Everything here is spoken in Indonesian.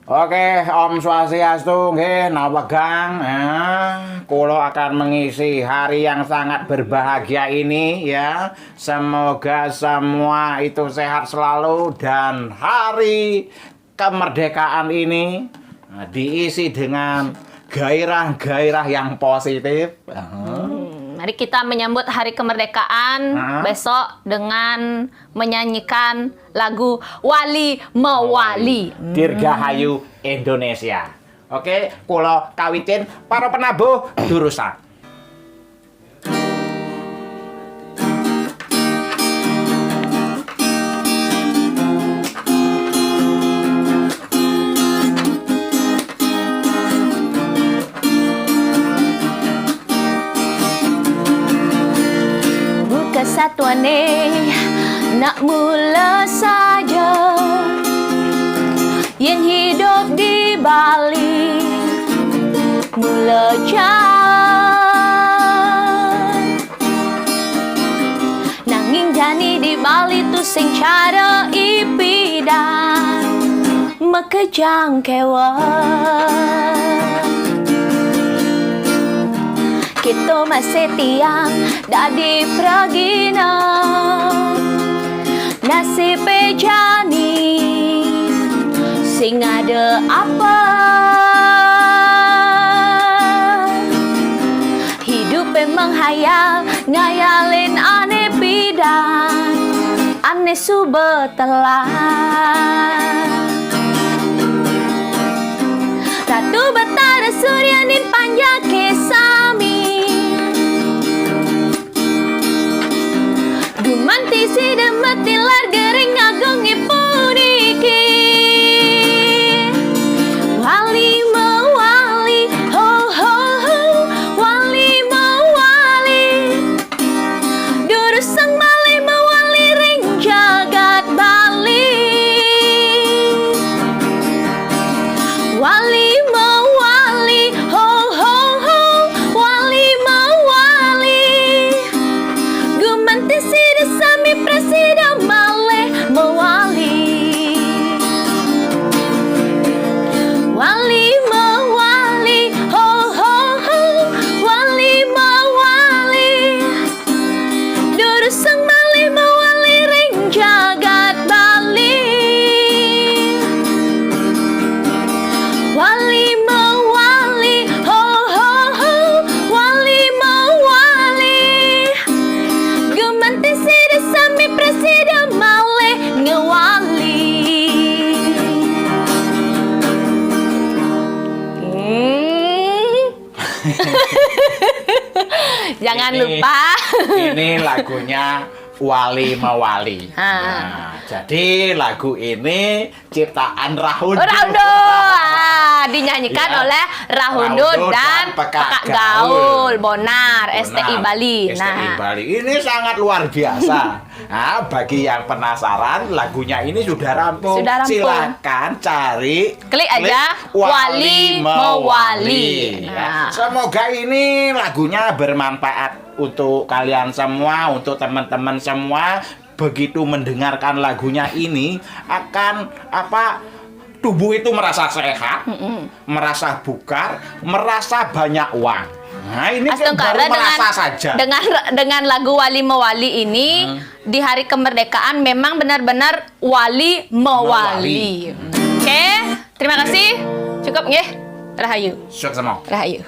Oke, Om Swastiastu nggih nawegang. Kula akan mengisi hari yang sangat berbahagia ini ya. Semoga semua itu sehat selalu dan hari kemerdekaan ini diisi dengan gairah-gairah yang positif. Mari kita menyambut hari kemerdekaan besok dengan menyanyikan lagu Wali Mewali. Dirgahayu Indonesia. Oke, kula kawitin para penabuh durusan. Kesatuane nak mula saja yang hidup di Bali mula jan nanging jani di Bali tu sing cara ipidan makejang kewan kita masih tiang dadi pragina nasib jani sing ada apa hidup memang hayal ngayalin aneh bidan aneh subetelan Ratu Batara Suryanin panjang kesami Gumanti si demetilar gering agung ipuniki Wali mewali ho ho ho Wali mewali Durus sang mali mewali ring jagat Bali Wali mewali ho ho ho Wali mewali Gumanti si Sami Presiden Maleh Mewali Wali Mewali ho ho ho Wali Mewali Durus sang Malih Mewali ring jagat Bali Wali Mewali ho ho ho Wali Mewali Gumanti si Sami Presiden Maleh ngewali. Jangan lupa. Ini lagunya Wali Mewali. Jadi lagu ini ciptaan Rahundo. Dinyanyikan oleh Rahundo dan Pekak Gaul Bonar, STI Bali. STI Bali ini sangat luar biasa. Bagi yang penasaran, lagunya ini sudah rampung. Silakan cari, klik aja Wali Mewali. Semoga ini lagunya bermanfaat untuk kalian semua, untuk teman-teman semua. Begitu mendengarkan lagunya ini akan tubuh itu merasa sehat, merasa bugar, merasa banyak uang. Nah, ini baru merasa saja. Dengan lagu Wali Mewali ini di hari kemerdekaan memang benar-benar Wali Mewali. Oke, terima kasih. Cukup nggih. Rahayu. Sukses semua. Rahayu.